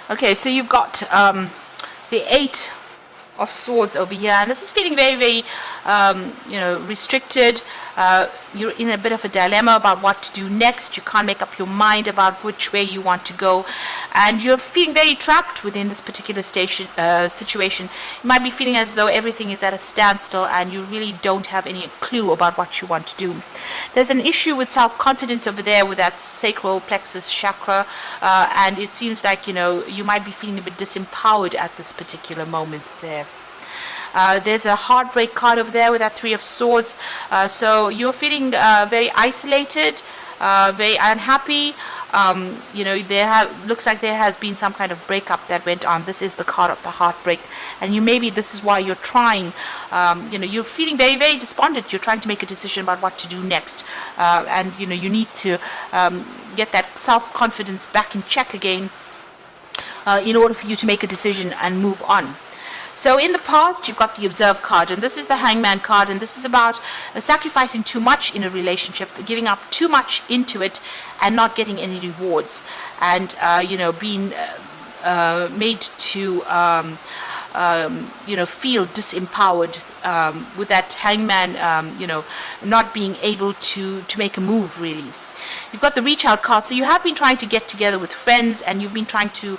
Okay, so you've got the Eight of Swords over here, and this is feeling very, very, restricted. You're in a bit of a dilemma about what to do next. You can't make up your mind about which way you want to go, and you're feeling very trapped within this particular situation. You might be feeling as though everything is at a standstill, and you really don't have any clue about what you want to do. There's an issue with self-confidence over there with that sacral plexus chakra, and it seems like you might be feeling a bit disempowered at this particular moment there. There's a heartbreak card over there with that Three of Swords. So you're feeling very isolated, very unhappy. Looks like there has been some kind of breakup that went on. This is the card of the heartbreak, and maybe this is why you're trying. You're feeling very, very despondent. You're trying to make a decision about what to do next, and you need to get that self-confidence back in check again in order for you to make a decision and move on. So in the past, you've got the Observe card, and this is the Hangman card, and this is about sacrificing too much in a relationship, giving up too much into it, and not getting any rewards, and being made to feel disempowered with that Hangman, not being able to make a move really. You've got the Reach Out card, so you have been trying to get together with friends, and you've been trying to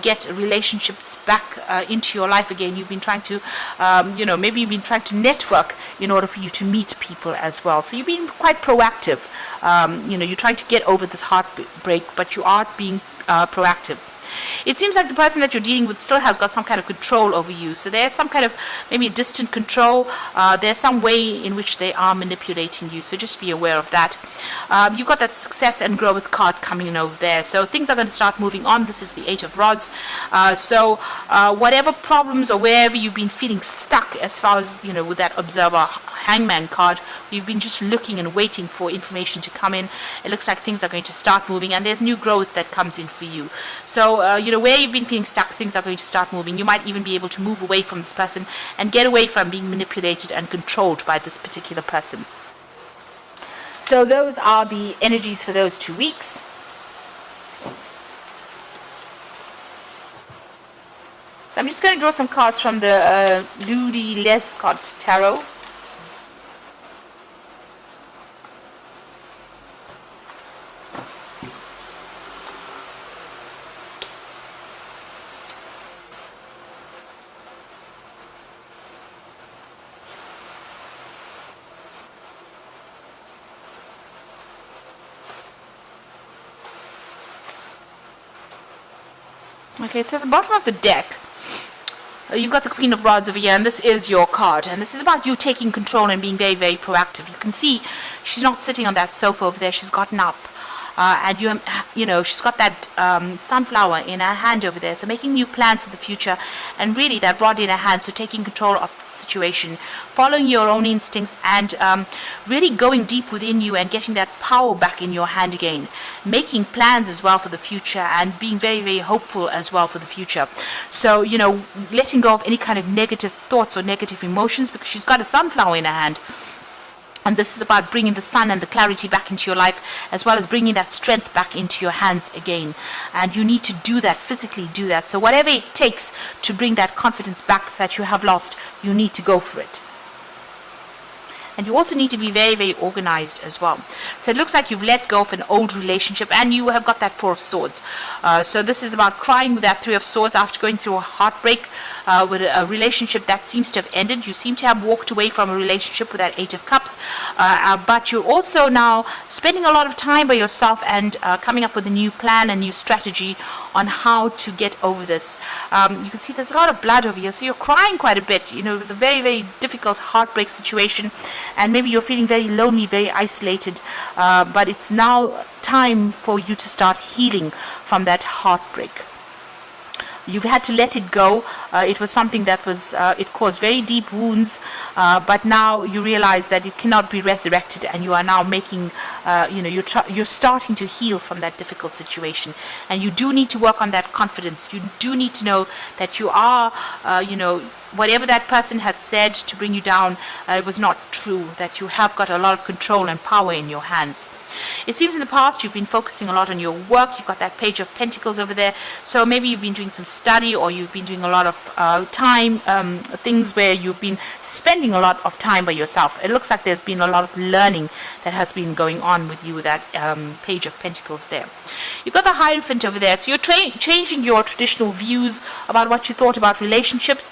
get relationships back into your life again. You've been trying to, maybe you've been trying to network in order for you to meet people as well. So you've been quite proactive. You're trying to get over this heartbreak, but you are being proactive. It seems like the person that you're dealing with still has got some kind of control over you. So there's some kind of maybe distant control. There's some way in which they are manipulating you. So just be aware of that. You've got that Success and Growth card coming in over there. So things are going to start moving on. This is the Eight of Rods. So whatever problems or wherever you've been feeling stuck as far as, with that Observer Hangman card, you've been just looking and waiting for information to come in. It looks like things are going to start moving, and there's new growth that comes in for you. So, where you've been feeling stuck, things are going to start moving. You might even be able to move away from this person and get away from being manipulated and controlled by this particular person. So those are the energies for those 2 weeks. So I'm just going to draw some cards from the Ludi Lescott Tarot. Okay, so at the bottom of the deck, you've got the Queen of Rods over here, and this is your card. And this is about you taking control and being very, very proactive. You can see she's not sitting on that sofa over there. She's gotten up. And she's got that sunflower in her hand over there. So making new plans for the future, and really that rod in her hand. So taking control of the situation, following your own instincts, and really going deep within you and getting that power back in your hand again. Making plans as well for the future, and being very, very hopeful as well for the future. So, letting go of any kind of negative thoughts or negative emotions, because she's got a sunflower in her hand. And this is about bringing the sun and the clarity back into your life, as well as bringing that strength back into your hands again. And you need to do that, physically do that. So whatever it takes to bring that confidence back that you have lost, you need to go for it. And you also need to be very, very organized as well. So it looks like you've let go of an old relationship, and you have got that Four of Swords. So this is about crying with that Three of Swords after going through a heartbreak with a relationship that seems to have ended. You seem to have walked away from a relationship with that Eight of Cups. But you're also now spending a lot of time by yourself and coming up with a new plan, a new strategy on how to get over this. You can see there's a lot of blood over here, so you're crying quite a bit. It was a very, very difficult heartbreak situation, and maybe you're feeling very lonely, very isolated, but it's now time for you to start healing from that heartbreak. You've had to let it go, It was something that was, it caused very deep wounds, but now you realize that it cannot be resurrected, and you are now making, you're starting to heal from that difficult situation. And you do need to work on that confidence. You do need to know that you are, whatever that person had said to bring you down, it was not true, that you have got a lot of control and power in your hands. It seems in the past you've been focusing a lot on your work. You've got that page of pentacles over there. So maybe you've been doing some study, or you've been doing a lot of things where you've been spending a lot of time by yourself. It looks like there's been a lot of learning that has been going on with you with that page of pentacles there. You've got the Hierophant over there. So you're changing your traditional views about what you thought about relationships.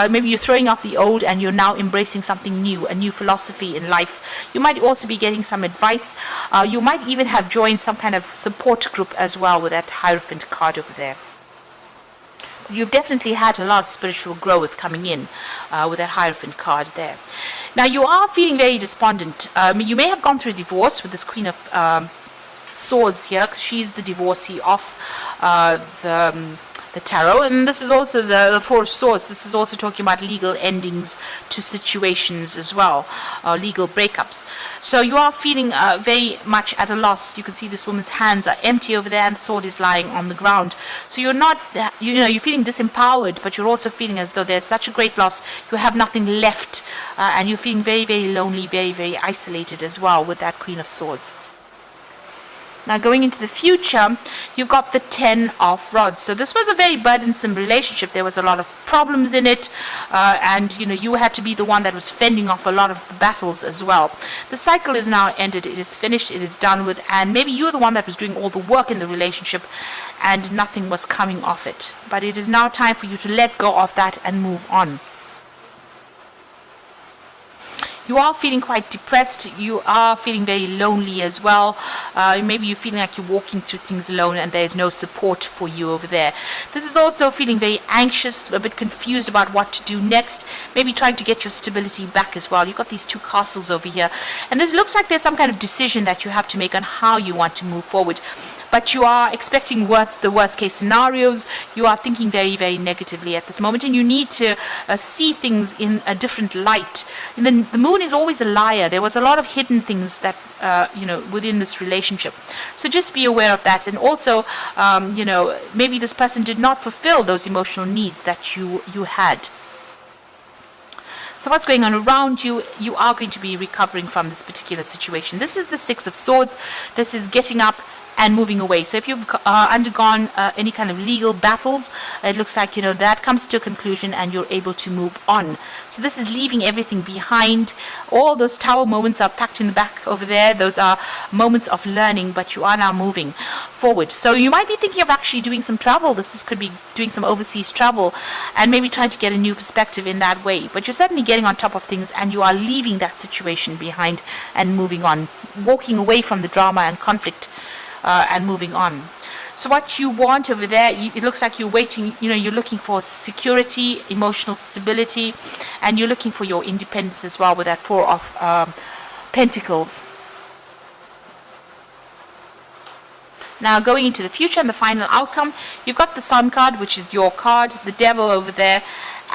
Maybe you're throwing out the old and you're now embracing something new, a new philosophy in life. You might also be getting some advice. You might even have joined some kind of support group as well with that Hierophant card over there. You've definitely had a lot of spiritual growth coming in with that Hierophant card there. Now you are feeling very despondent. You may have gone through a divorce with this Queen of Swords here, because she's the divorcee of the tarot, and this is also the Four of Swords. This is also talking about legal endings to situations as well, legal breakups. So you are feeling very much at a loss. You can see this woman's hands are empty over there, and the sword is lying on the ground. So you're not, you're feeling disempowered, but you're also feeling as though there's such a great loss. You have nothing left, and you're feeling very, very lonely, very, very isolated as well with that Queen of Swords. Now going into the future, you've got the Ten of Rods. So this was a very burdensome relationship. There was a lot of problems in it, and you had to be the one that was fending off a lot of the battles as well. The cycle is now ended. It is finished. It is done with, and maybe you're the one that was doing all the work in the relationship and nothing was coming off it. But it is now time for you to let go of that and move on. You are feeling quite depressed. You are feeling very lonely as well. Maybe you're feeling like you're walking through things alone and there's no support for you over there. This is also feeling very anxious, a bit confused about what to do next. Maybe trying to get your stability back as well. You've got these two castles over here. And this looks like there's some kind of decision that you have to make on how you want to move forward. But you are expecting the worst case scenarios. You are thinking very, very negatively at this moment, and you need to see things in a different light. And then the moon is always a liar. There was a lot of hidden things that within this relationship. So just be aware of that. And also, maybe this person did not fulfill those emotional needs that you had. So what's going on around you? You are going to be recovering from this particular situation. This is the Six of Swords. This is getting up and moving away. So if you've undergone any kind of legal battles, it looks like that comes to a conclusion and you're able to move on. So this is leaving everything behind. All those tower moments are packed in the back over there. Those are moments of learning, but you are now moving forward. So you might be thinking of actually doing some travel. Could be doing some overseas travel and maybe trying to get a new perspective in that way. But you're certainly getting on top of things and you are leaving that situation behind and moving on, walking away from the drama and conflict and moving on. So what you want over there, it looks like you're waiting, you're looking for security, emotional stability, and you're looking for your independence as well with that Four of Pentacles. Now going into the future and the final outcome, you've got the Sun card, which is your card, the Devil over there,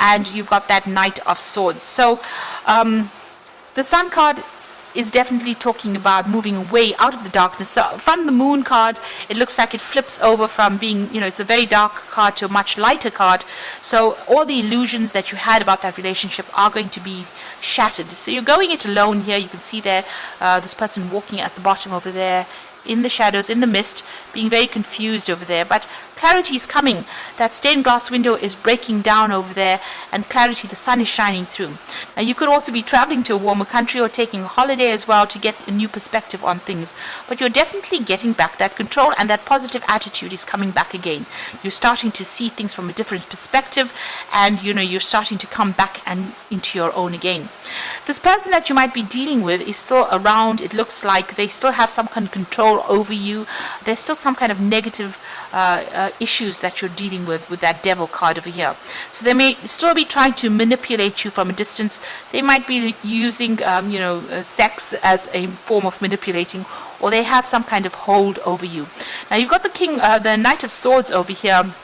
and you've got that Knight of Swords. So the Sun card is definitely talking about moving away out of the darkness. So from the Moon card, it looks like it flips over from being, it's a very dark card to a much lighter card. So all the illusions that you had about that relationship are going to be shattered. So you're going it alone here. You can see there, this person walking at the bottom over there, in the shadows, in the mist, being very confused over there. But clarity is coming. That stained glass window is breaking down over there, and clarity, the sun is shining through. Now you could also be traveling to a warmer country or taking a holiday as well to get a new perspective on things. But you're definitely getting back that control, and that positive attitude is coming back again. You're starting to see things from a different perspective, and you're starting to come back and into your own again. This person that you might be dealing with is still around. It looks like they still have some kind of control over you. There's still some kind of negative issues that you're dealing with that Devil card over here. So they may still be trying to manipulate you from a distance. They might be using sex as a form of manipulating, or they have some kind of hold over you. Now you've got the Knight of Swords over here.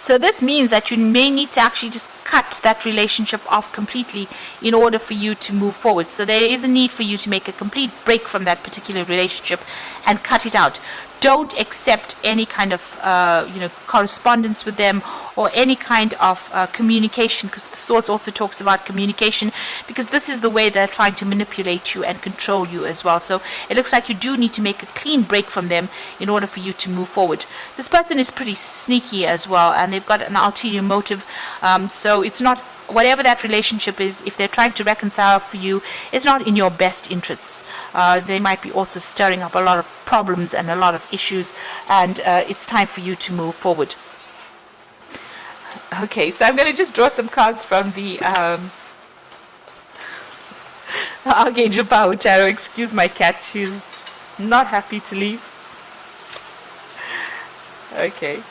So this means that you may need to actually just cut that relationship off completely in order for you to move forward. So there is a need for you to make a complete break from that particular relationship and cut it out. Don't accept any kind of correspondence with them or any kind of communication, because the Swords also talks about communication, because this is the way they're trying to manipulate you and control you as well. So it looks like you do need to make a clean break from them in order for you to move forward. This person is pretty sneaky as well, and they've got an ulterior motive, so it's not, whatever that relationship is, if they're trying to reconcile for you, it's not in your best interests. They might be also stirring up a lot of problems and a lot of issues, and it's time for you to move forward. Okay, so I'm going to just draw some cards from the Archangel Power Tarot. Excuse my cat, she's not happy to leave. Okay.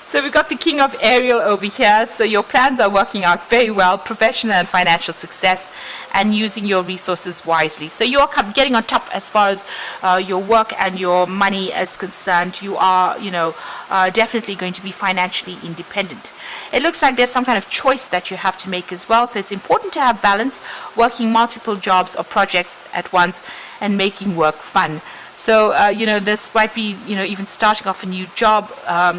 So we've got the King of Ariel over here. So your plans are working out very well, professional and financial success, and using your resources wisely. So you are getting on top as far as your work and your money is concerned. You are, definitely going to be financially independent. It looks like there's some kind of choice that you have to make as well. So it's important to have balance, working multiple jobs or projects at once and making work fun. So, this might be, even starting off a new job,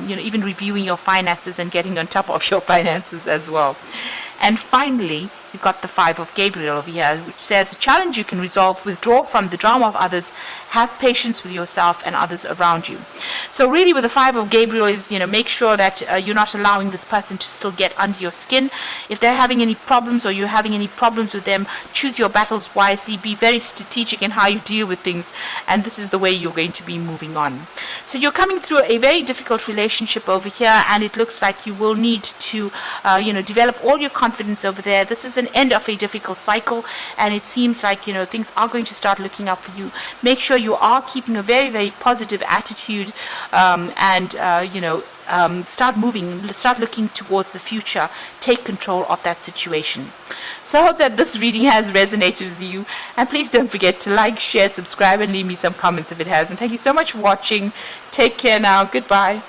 even reviewing your finances and getting on top of your finances as well. And finally, you've got the Five of Gabriel over here, which says, a challenge you can resolve, withdraw from the drama of others, have patience with yourself and others around you. So really with the Five of Gabriel is, make sure that you're not allowing this person to still get under your skin. If they're having any problems or you're having any problems with them, choose your battles wisely, be very strategic in how you deal with things, and this is the way you're going to be moving on. So you're coming through a very difficult relationship over here, and it looks like you will need to, develop all your confidence over there. This is an end of a difficult cycle, and it seems like things are going to start looking up for you. Make sure you are keeping a very, very positive attitude, start moving, start looking towards the future. Take control of that situation. So I hope that this reading has resonated with you, and please don't forget to like, share, subscribe, and leave me some comments if it has. And thank you so much for watching. Take care now. Goodbye.